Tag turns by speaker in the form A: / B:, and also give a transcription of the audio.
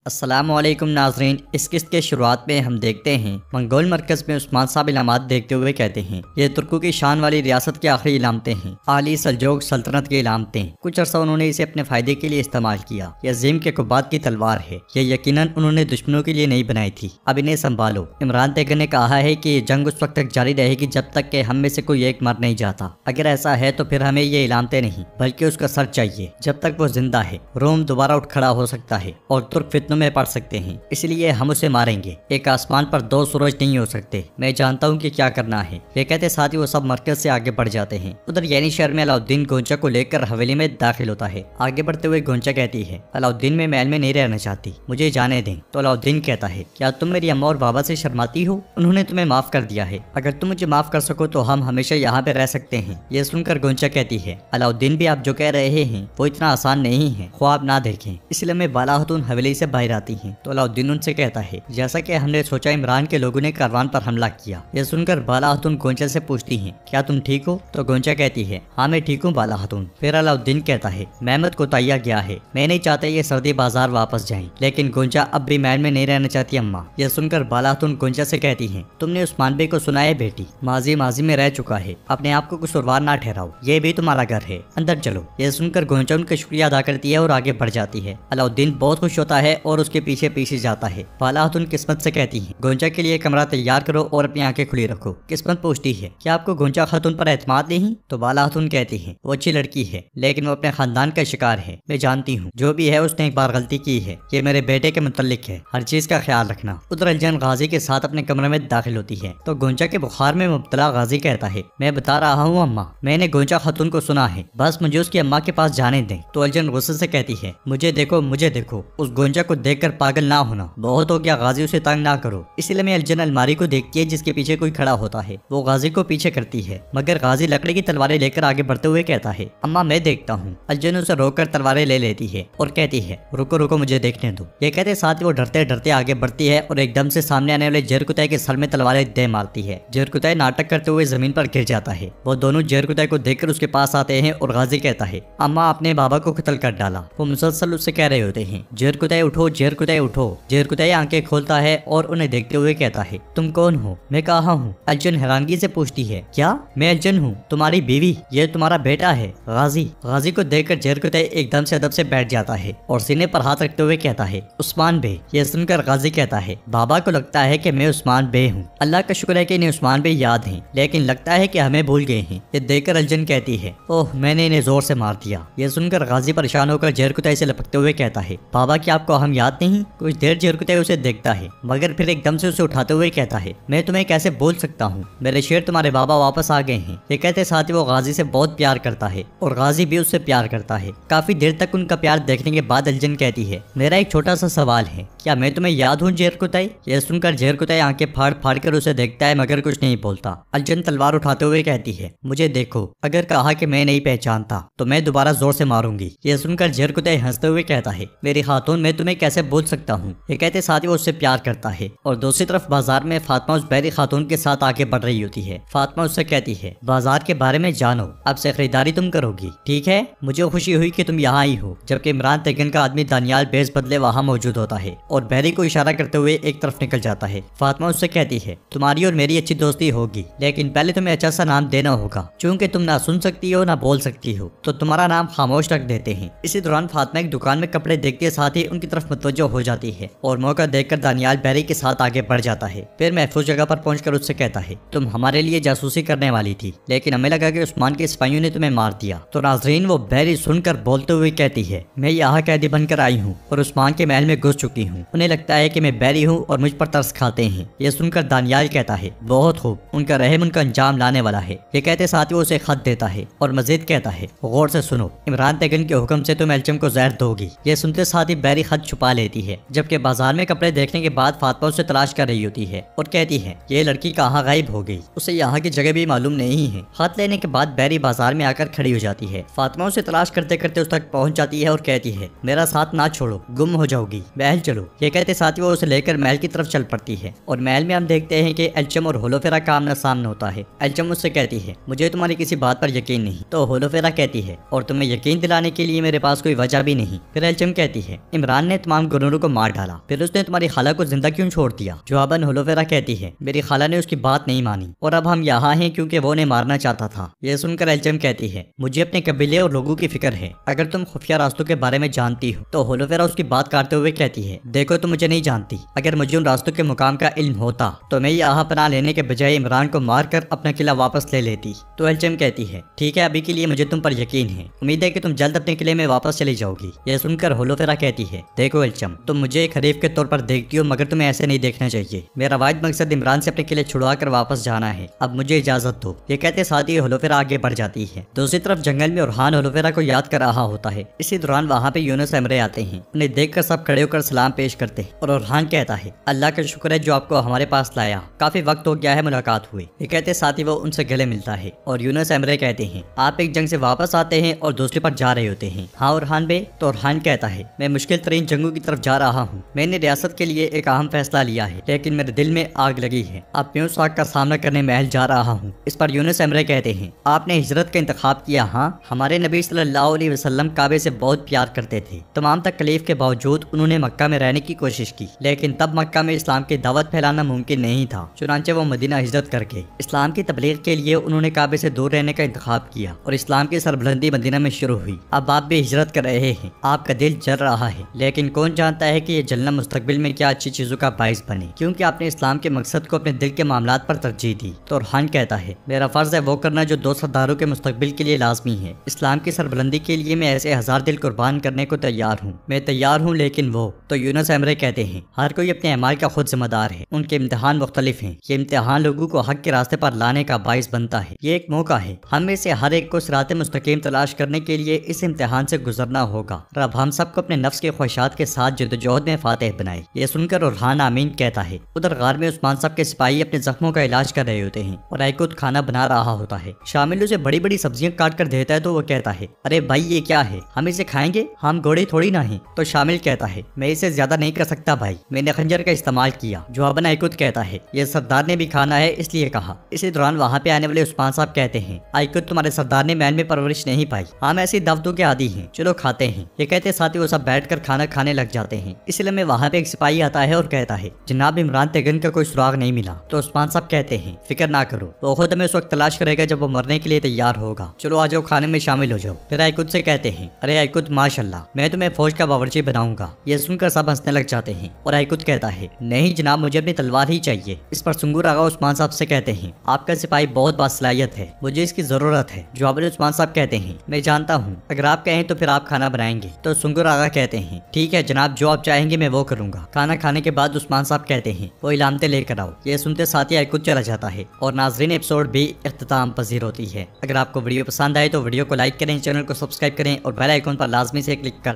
A: अस्सलामुअलैकुम नाजरीन, इस किस्त के शुरुआत में हम देखते हैं मंगोल मरकज में उस्मान साहब इलामात देखते हुए कहते हैं, ये तुर्कों की शान वाली रियासत की आखिरी इलामतें हैं, आली सल्जोक सल्तनत की इलामतें। कुछ अर्सा उन्होंने इसे अपने फायदे के लिए इस्तेमाल किया। यह अजीम के कुबात की तलवार है, यह यकीनन उन्होंने दुश्मनों के लिए नहीं बनाई थी। अब इन्हें संभालो। इमरान तैगर ने कहा है कि ये जंग उस वक्त तक जारी रहेगी जब तक कि हम में से कोई एक मर नहीं जाता। अगर ऐसा है तो फिर हमें ये इलामतें नहीं बल्कि उसका सर चाहिए। जब तक वो जिंदा है रोम दोबारा उठ खड़ा हो सकता है और तुर्क फितनों में पड़ सकते हैं, इसलिए हम उसे मारेंगे। एक आसमान पर दो सूरज नहीं हो सकते। मैं जानता हूँ कि क्या करना है। ये कहते साथ ही वो सब मरकज से आगे बढ़ जाते हैं। उधर यानी शहर में अलाउद्दीन गोंचा को लेकर हवेली में दाखिल होता है। आगे बढ़ते हुए गोंचा कहती है, अलाउद्दीन मैं महल में नहीं रहना चाहती, मुझे जाने दें। तो अलाउद्दीन कहता है, क्या तुम मेरी अम्मा और बाबा से शर्माती हो? उन्होंने तुम्हें माफ कर दिया है। अगर तुम मुझे माफ कर सको तो हम हमेशा यहाँ पे रह सकते हैं। ये सुनकर गोंचा कहती है, अलाउद्दीन भी आप जो कह रहे हैं वो इतना आसान नहीं है, ख्वाब ना देखें। इसलिए मैं बाला खतून हवेली से बाहर आती है। तो अलाउद्दीन उनसे कहता है, जैसा कि हमने सोचा इमरान के लोगों ने कारवान पर हमला किया। यह सुनकर बाला खतून गोंचा से पूछती हैं, क्या तुम ठीक हो? तो गोंचा कहती है, हाँ मैं ठीक हूँ बाला खतून। फिर अलाउद्दीन कहता है, महमद को तैयार गया है, मैं नहीं चाहता ये सर्दी बाजार वापस जाए, लेकिन गोंचा अब भी महल में नहीं रहना चाहती अम्मा। यह सुनकर बाला खतून गोंचा से कहती है, तुमने उस्मान बे को सुना है बेटी, माजी माजी में रह चुका है, अपने आप को कसूरवार ना ठहराओ, ये भी तुम्हारा घर है, अंदर चलो। यह सुनकर गोंचा उनका शुक्रिया अदा करती है और आगे बढ़ जाती है। अलाउद्दीन बहुत खुश होता है और उसके पीछे पीछे जाता है। बाला खतून किस्मत से कहती है, गोंचा के लिए कमरा तैयार करो और अपनी आंखें खुली रखो। किस्मत पूछती है, क्या आपको गोंचा खातून पर एतमाद नहीं? तो बाला खतून कहती है, वो अच्छी लड़की है लेकिन वो अपने खानदान का शिकार है। मैं जानती हूँ जो भी है उसने एक बार गलती की है, ये मेरे बेटे के मुतल्लिक है, हर चीज का ख्याल रखना। उधर अलजन गाजी के साथ अपने कमरे में दाखिल होती है तो गोंचा के बुखार में मुब्तला गाजी कहता है, मैं बता रहा हूँ अम्मा, मैंने गोंचा खातून को सुना है, बस मुझे उसकी अम्मा के पास जाने दें। तो अलजन गुस्से से कहती है, मुझे देखो मुझे देखो, उस गोंचा को देखकर पागल ना होना, बहुत हो गया, गाजी उसे तंग ना करो। इसलिए मैं अलजन अलमारी को देखती है जिसके पीछे कोई खड़ा होता है, वो गाजी को पीछे करती है, मगर गाजी लकड़ी की तलवारें लेकर आगे बढ़ते हुए कहता है, अम्मा मैं देखता हूँ। अलजन उसे रोककर तलवारें ले लेती है और कहती है, रुको रुको मुझे देखने दो। ये कहते साथ ही वो डरते डरते आगे बढ़ती है और एकदम से सामने आने वाले जेरकुतै के सर में तलवारें दे मारती है। जेरकुतै नाटक करते हुए जमीन पर गिर जाता है। वो दोनों जेरकुतै को देखकर उसके पास आते हैं और गाजी कहता है, अम्मा अपने बाबा को कत्ल कर डाला। वो मुसलसल उससे कह रहे होते हैं, जेरकुतै उठो जेरकुतै उठो। जेरकुतै आंखें खोलता है और उन्हें देखते हुए कहता है, तुम कौन हो? मैं कहाँ हूँ? अलजन हैरानगी से पूछती है, क्या मैं अलजन हूँ, तुम्हारी बीवी, ये तुम्हारा बेटा है गाजी। गाजी को देखकर जेरकुतै एकदम से अदब से बैठ जाता है और सीने पर हाथ रखते हुए कहता है, उस्मान बे। यह सुनकर गाजी कहता है, बाबा को लगता है कि मैं उस्मान बे हूँ। अल्लाह का शुक्र है कि इन्हें उस्मान बे याद हैं, लेकिन लगता है कि हमें भूल गए हैं। ये देखकर अलजन कहती है, ओह मैंने इन्हें जोर से मार दिया। यह सुनकर गाजी परेशान होकर जेरकुतै से लपकते हुए कहता है, बाबा क्या आपको हम याद नहीं? कुछ देर जेरकुतै उसे देखता है मगर फिर एकदम से उसे उठाते हुए कहता है, मैं तुम्हें कैसे बोल सकता हूँ, मेरे शेर तुम्हारे बाबा वापस आ गए हैं। ये कहते साथ ही वो गाजी से बहुत प्यार करता है और गाजी भी उससे प्यार करता है। काफी देर तक उनका प्यार देखने के बाद अलजन कहती है, मेरा एक छोटा सा सवाल है, क्या मैं तुम्हें याद हूँ जेरकुतै? यह सुनकर जेरकुतै आंखें फाड़ फाड़ कर उसे देखता है मगर कुछ नहीं बोलता। अलजन तलवार उठाते हुए कहती है, मुझे देखो, अगर कहा कि मैं नहीं पहचानता तो मैं दोबारा जोर से मारूंगी। यह सुनकर जेरकुतै हंसते हुए कहता है, मेरी खातून मैं तुम्हें कैसे बोल सकता हूँ। ये कहते साथ ही वो उससे प्यार करता है। और दूसरी तरफ बाजार में फातिमा उस बहरी खातून के साथ आगे बढ़ रही होती है। फातिमा उससे कहती है, बाजार के बारे में जानो, अब से खरीदारी तुम करोगी, ठीक है? मुझे खुशी हुई कि तुम यहाँ आई हो। जबकि इमरान तैगन का आदमी दानियाल बेस बदले वहाँ मौजूद होता है और बहरी को इशारा करते हुए एक तरफ निकल जाता है। फातिमा उससे कहती है, तुम्हारी और मेरी अच्छी दोस्ती होगी, लेकिन पहले तुम्हें अच्छा सा नाम देना होगा। चूंकि तुम ना सुन सकती हो ना बोल सकती हो तो तुम्हारा नाम खामोश रख देते हैं। इसी दौरान फातिमा एक दुकान में कपड़े देखते के साथ ही उनकी तरफ मुतवज्जो हो जाती है और मौका देखकर दानियाल बहरी के साथ आगे बढ़ जाता है। फिर महफूज जगह पर पहुंचकर उससे कहता है, तुम हमारे लिए जासूसी करने वाली थी, लेकिन हमें लगा कि उस्मान के सिपाहियों ने तुम्हें मार दिया। तो नाजरीन वो बहरी सुनकर बोलते हुए कहती है, मैं यहाँ कैदी बनकर आई हूँ और उस्मान के महल में घुस चुकी हूँ। उन्हें लगता है कि मैं बहरी हूँ और मुझ पर तरस खाते हैं। यह सुनकर दानियाल कहता है, बहुत खूब, उनका रहम उनका अंजाम लाने वाला है। ये कहते साथ ही वो उसे खत देता है और मजीद कहता है, गौर से सुनो, इमरान तैगन के हुक्म से तुम एल्चम को जहर दोगी। ये सुनते साथ ही बहरी खत छुपा लेती है। जबकि बाजार में कपड़े देखने के बाद फातिमा उसे तलाश कर रही होती है और कहती है, ये लड़की कहाँ गायब हो गई, उसे यहाँ की जगह भी मालूम नहीं है। खत लेने के बाद बहरी बाजार में आकर खड़ी हो जाती है। फातिमा उसे तलाश करते करते उस तक पहुँच जाती है और कहती है, मेरा साथ ना छोड़ो, गुम हो जाओगी, महल चलो। ये कहते साथ ही वो उसे लेकर महल की तरफ चल पड़ती है और महल में हम देखते हैं कि एल्चम और होलोफेरा का आमना सामना होता है। एल्चम उससे कहती है, मुझे तुम्हारी किसी बात पर यकीन नहीं। तो होलोफेरा कहती है, और तुम्हें यकीन दिलाने के लिए मेरे पास कोई वजह भी नहीं। फिर एल्चम कहती है, इमरान ने तमाम गुरूरों को मार डाला, फिर उसने तुम्हारी खाला को जिंदा क्यों छोड़ दिया? जवाबन होलोफेरा कहती है, मेरी खाला ने उसकी बात नहीं मानी और अब हम यहाँ हैं क्योंकि वो उन्हें मारना चाहता था। यह सुनकर एल्चम कहती है, मुझे अपने कबीले और लोगों की फिक्र है। अगर तुम खुफिया रास्तों के बारे में जानती हो। तो होलोफेरा उसकी बात काटते हुए कहती है, देखो तुम मुझे नहीं जानती। अगर मुझे उन रास्तों के मुकाम का इल्म होता तो मैं यहाँ पनाह लेने के बजाय इमरान को मार कर अपना किला वापस ले लेती। तो एल्चम कहती है, ठीक है, अभी के लिए मुझे तुम पर यकीन है। उम्मीद है कि तुम जल्द अपने किले में वापस चली जाओगी। यह सुनकर होलोफेरा कहती है, देखो एल्चम, तुम मुझे एक हरीफ के तौर पर देखती हो, मगर तुम्हें ऐसे नहीं देखना चाहिए। मेरा वाहिद मकसद इमरान से अपने किले छुड़वा कर वापस जाना है। अब मुझे इजाजत दो। ये कहते साथ ही होलोफेरा आगे बढ़ जाती है। दूसरी तरफ जंगल में ओरहान होलोफेरा को याद कर रहा होता है। इसी दौरान वहाँ पे यूनुस एमरे आते हैं। उन्हें देखकर सब खड़े होकर सलाम पेश करते हैं और ओरहान कहता है, अल्लाह का शुक्र है जो आपको हमारे पास लाया। काफी वक्त हो गया है मुलाकात हुए। ये कहते साथ ही वो उनसे गले मिलता है और यूनुस एमरे कहते हैं, आप एक जंग से वापस आते हैं और दूसरे पर जा रहे होते हैं। हाँ ओरहान बे। तो ओरहान कहता है, मैं मुश्किल तरीन जंगों की तरफ जा रहा हूँ। मैंने रियासत के लिए एक अहम फैसला लिया है, लेकिन मेरे दिल में आग लगी है। अब मैं उस आग का सामना करने महल जा रहा हूँ। इस पर यूनुस एमरे कहते हैं, आपने हिजरत का इंतखाब किया। हाँ, हमारे नबी सल्लल्लाहु अलैहि वसल्लम काबे से बहुत प्यार करते थे। तमाम तकलीफ के बावजूद उन्होंने मक्का में रहने की कोशिश की, लेकिन तब मक्का में इस्लाम की दावत फैलाना मुमकिन नहीं था। चुनांचे वो मदीना हिजरत करके इस्लाम की तबलीग के लिए उन्होंने काबे से दूर रहने का इंतखाब किया और इस्लाम की सरबुलंदी मदीना में शुरू हुई। अब आप भी हिजरत कर रहे हैं, आपका दिल जल रहा है, लेकिन कौन जानता है कि ये जलना मुस्तकबिल में क्या अच्छी चीजों का बाइस बने, क्योंकि आपने इस्लाम के मकसद को अपने दिल के मामलात पर तरजीह दी। तो ओरहान कहता है, मेरा फर्ज है वो करना जो दो सरदारों के मुस्तकबिल के लिए लाजमी है। इस्लाम की सरबुलंदी के लिए मैं ऐसे 1000 दिल कुर्बान करने को तैयार हूँ। मैं तैयार हूँ, लेकिन वो। तो यूनुस एमरे कहते हैं, हर कोई अपने अमाल का खुद जिम्मेदार है। उनके इम्तिहान मुख्तलिफ हैं। ये इम्तिहान लोगों को हक के रास्ते पर लाने का बाइस बनता है। ये एक मौका है। हम में से हर एक को सिराते मुस्तकीम तलाश करने के लिए इस इम्तिहान से गुजरना होगा। रब हम सबको अपने नफ्स के ख्वाहिशात के साथ जद्दोजहद में फातेह बनाए। ये सुनकर ओरहान आमीन कहता है। उधर गार में उस्मान साहब के सिपाही अपने जख्मों का इलाज कर रहे होते हैं और आइकुत खाना बना रहा होता है। शामिल उसे बड़ी बड़ी सब्जियां काट कर देता है तो वो कहता है, अरे भाई ये क्या है, हम इसे खाएंगे? हम घोड़े थोड़ी ना हैं। तो शामिल कहता है, मैं इसे ज्यादा नहीं कर सकता भाई, मैंने खंजर का इस्तेमाल किया। जवाबन आइकुत कहता है, ये सरदार ने भी खाना है इसलिए कहा। इसी दौरान वहाँ पे आने वाले उस्मान साहब कहते हैं, आइकुत तुम्हारे सरदार ने महल में परवरिश नहीं पाई, हम ऐसी दावतों के आदी हैं, चलो खाते हैं। ये कहते साथ ही वो सब बैठकर खाना खाने लग जाते हैं। इसलिए में वहाँ पे एक सिपाही आता है और कहता है, जनाब इमरान तेगन का कोई सुराग नहीं मिला। तो उस्मान साहब कहते हैं, फिक्र ना करो, वो खुद हमें उस वक्त तलाश करेगा जब वो मरने के लिए तैयार होगा। चलो आ जाओ, खाने में शामिल हो जाओ। फिर आइकुत से कहते हैं, अरे आइकुत माशाल्लाह, मैं तुम्हें फौज का बावर्ची बनाऊंगा। ये सुनकर सब हंसने लग जाते हैं और आइकुत कहता है, नहीं जनाब, मुझे अपनी तलवार ही चाहिए। इस पर सुंगुर आगा उस्मान साहब से कहते हैं, आपका सिपाही बहुत बासलाहियत है, मुझे इसकी जरूरत है। जवाब उस्मान साहब कहते हैं, मैं जानता हूँ, अगर आप कहें तो फिर आप खाना बनाएंगे। तो सुंगुर आगा कहते हैं, ठीक है जनाब, जो आप चाहेंगे मैं वो करूंगा। खाना खाने के बाद उस्मान साहब कहते हैं, वो इलामतें लेकर आओ। ये सुनते साथ ही आइकुत चला जाता है और नाजरीन एपिसोड भी इख्तिताम पजीर होती है। अगर आपको वीडियो पसंद आए तो वीडियो को लाइक करें, चैनल को सब्सक्राइब करें और बेल आइकन पर लाजमी से क्लिक कर